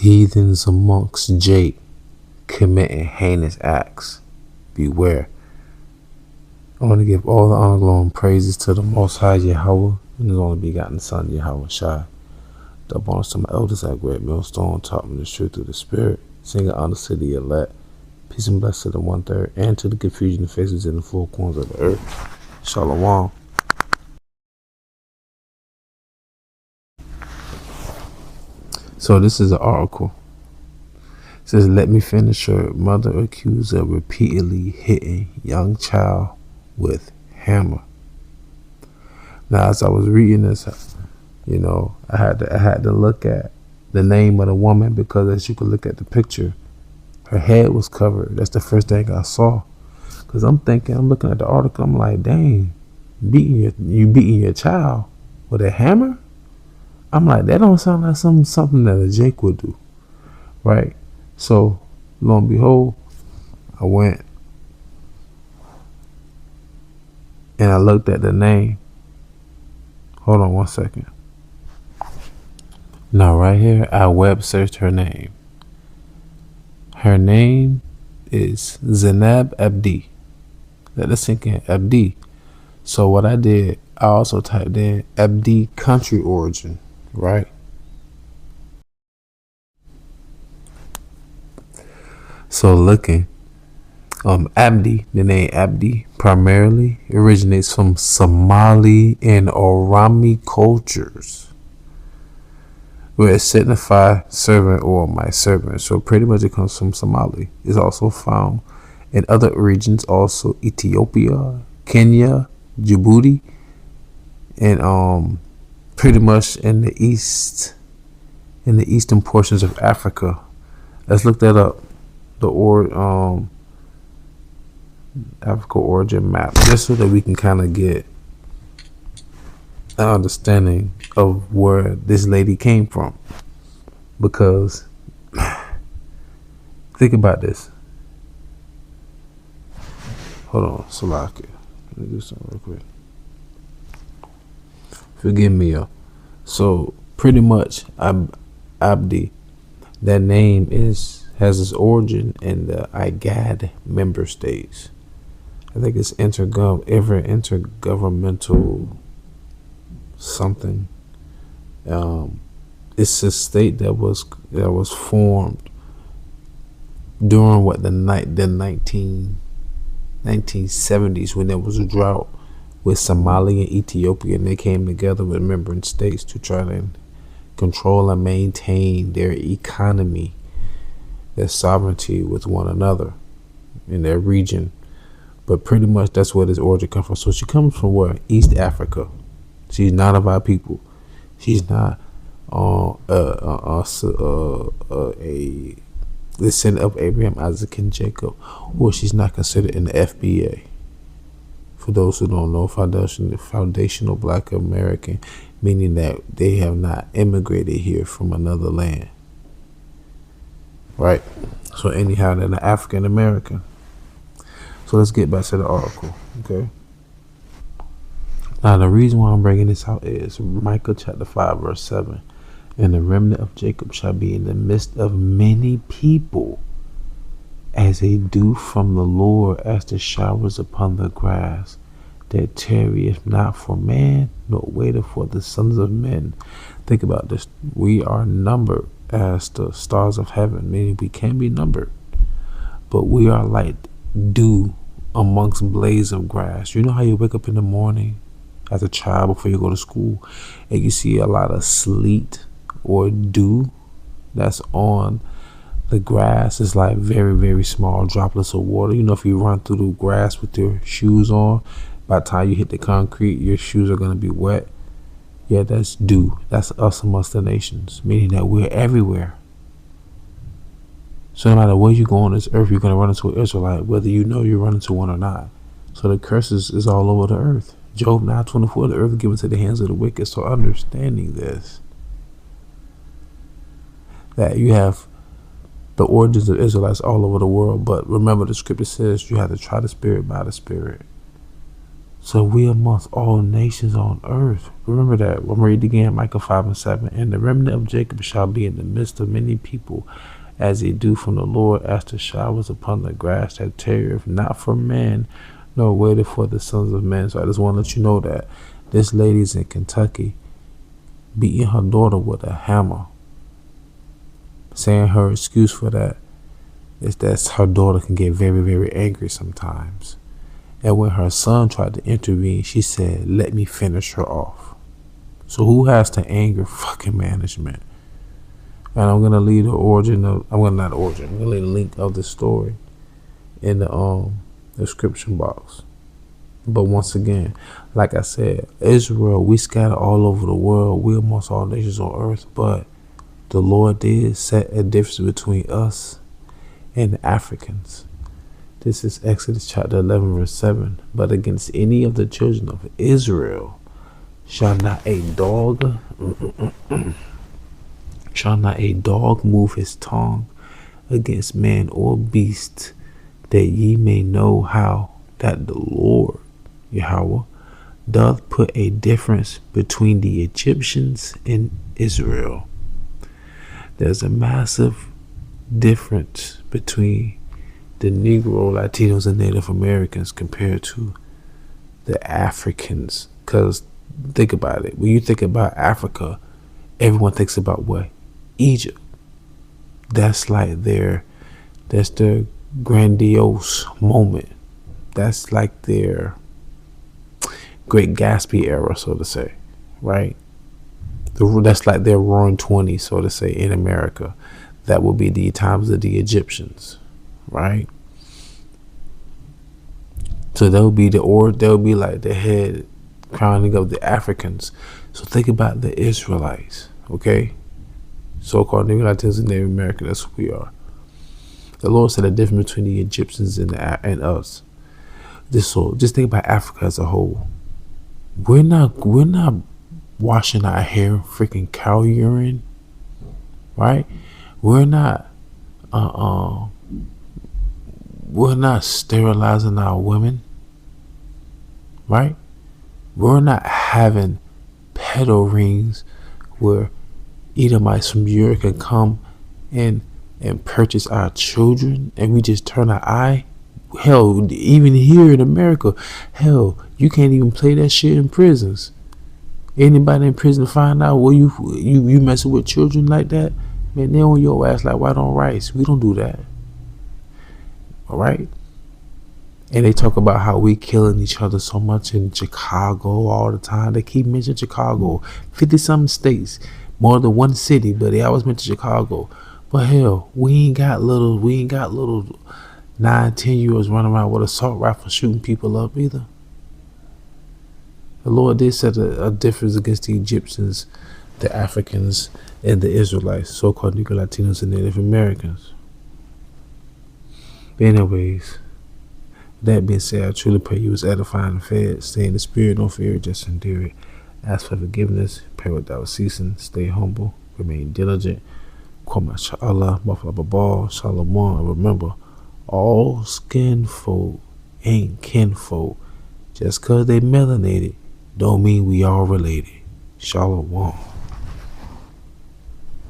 Heathens amongst Jake committing heinous acts. Beware. I want to give all the honor, glory, and praises to the Most High Yahawah and His only begotten Son, YAHAWASHI. The bonus to my elders at Great Millstone taught me the truth through the Spirit. Singing honor to the elect. Peace and blessings to the 1/3 and to the confusion of faces in the four corners of the earth. Shalom. So this is an article. It says, let me finish her. Mother accused of repeatedly hitting young child with hammer. Now, as I was reading this, you know, I had to look at the name of the woman, because as you can look at the picture, her head was covered. That's the first thing I saw. Because I'm looking at the article, I'm like, dang, you beating your child with a hammer? I'm like, that don't sound like something that a Jake would do, right? So, lo and behold, I went and I looked at the name. Hold on one second. Now, right here, I web searched her name. Her name is Zainab Abdi. Let us sink in, Abdi. So what I did, I also typed in Abdi country origin, right? So looking, Abdi, the name Abdi primarily originates from Somali and Orami cultures, where it signifies servant or my servant. So pretty much it comes from Somali. It's also found in other regions, also Ethiopia, Kenya, Djibouti, and pretty much in the eastern portions of Africa. Let's look that up. The Africa origin map, just so that we can kind of get an understanding of where this lady came from. Because think about this. Hold on, Salaki. Let me do something real quick. Forgive me, y'all. So pretty much, Abdi, that name has its origin in the IGAD member states. I think it's intergovernmental something. It's a state that was formed during what the 1970s, when there was a drought with Somalia and Ethiopia, and they came together with member states to try to control and maintain their economy, their sovereignty with one another in their region. But pretty much that's where this origin comes from. So she comes from where? East Africa. She's not of our people. She's not a descendant of Abraham, Isaac, and Jacob, or she's not considered in the FBA. For those who don't know, foundational Black American, meaning that they have not immigrated here from another land. Right? So anyhow, they're an African American. So let's get back to the article, okay? Now, the reason why I'm bringing this out is Micah chapter 5, verse 7. And the remnant of Jacob shall be in the midst of many people, as a dew from the Lord, as the showers upon the grass, that tarrieth not for man, nor waiteth for the sons of men. Think about this. We are numbered as the stars of heaven, meaning we can be numbered, but we are like dew amongst blades of grass. You know how you wake up in the morning as a child before you go to school and you see a lot of sleet or dew that's on the grass? Is like very, very small droplets of water. You know, if you run through the grass with your shoes on, by the time you hit the concrete, your shoes are going to be wet. Yeah, that's dew. That's us amongst the nations, meaning that we're everywhere. So no matter where you go on this earth, you're going to run into an Israelite, whether you know you're running into one or not. So the curses is all over the earth. Job 9:24, the earth is given to the hands of the wicked. So understanding this, that you have the origins of Israelites all over the world. But remember, the scripture says you have to try the spirit by the spirit. So we amongst all nations on earth. Remember that. I'm read again, Micah 5:7. And the remnant of Jacob shall be in the midst of many people, as a dew from the Lord, as the showers upon the grass that tarrieth not for man, nor waiteth for the sons of men. So I just want to let you know that this lady's in Kentucky beating her daughter with a hammer. Saying her excuse for that is that her daughter can get very, very angry sometimes. And when her son tried to intervene, she said, let me finish her off. So who has to anger fucking management? And I'm going to leave the origin of, I'm going to leave the link of the story in the description box. But once again, like I said, Israel, we scatter all over the world. We amongst all nations on earth. But the Lord did set a difference between us and the Africans. This is Exodus chapter 11, verse 7. But against any of the children of Israel shall not a dog move his tongue against man or beast, that ye may know how that the Lord Yahawah doth put a difference between the Egyptians and Israel. There's a massive difference between the Negro, Latinos, and Native Americans compared to the Africans. Because think about it. When you think about Africa, everyone thinks about what? Egypt. That's like that's their grandiose moment. That's like their Great Gatsby era, so to say, right? That's like their roaring 20s, so to say, in America. That will be the times of the Egyptians, right? So they'll be like the head crowning of the Africans. So think about the Israelites, okay? So-called Negroes in Native America, that's who we are. The Lord said the difference between the Egyptians and us. Just think about Africa as a whole. We're not washing our hair in freaking cow urine, right? We're not sterilizing our women, right? We're not having pedo rings where Edomites from Europe can come and purchase our children and we just turn our eye. Hell, even here in America, hell, you can't even play that shit in prisons. Anybody in prison find out well you messing with children like that, man, they on your ass like white on rice. We don't do that. Alright? And they talk about how we killing each other so much in Chicago all the time. They keep mentioning Chicago. 50-something states, more than one city, but they always mention Chicago. But hell, we ain't got little 9-10-year-olds running around with assault rifles shooting people up either. The Lord did set a difference against the Egyptians, the Africans, and the Israelites, so-called Negro, Latinos, and Native Americans. But anyways, that being said, I truly pray you was edifying and fed. Stay in the spirit, don't fear, just endure it. Ask for forgiveness, pray without ceasing, stay humble, remain diligent. Allah, Ball, Shalom, and remember, all skin folk ain't kinfolk. Just cause they melanated don't mean we all related. Shalom.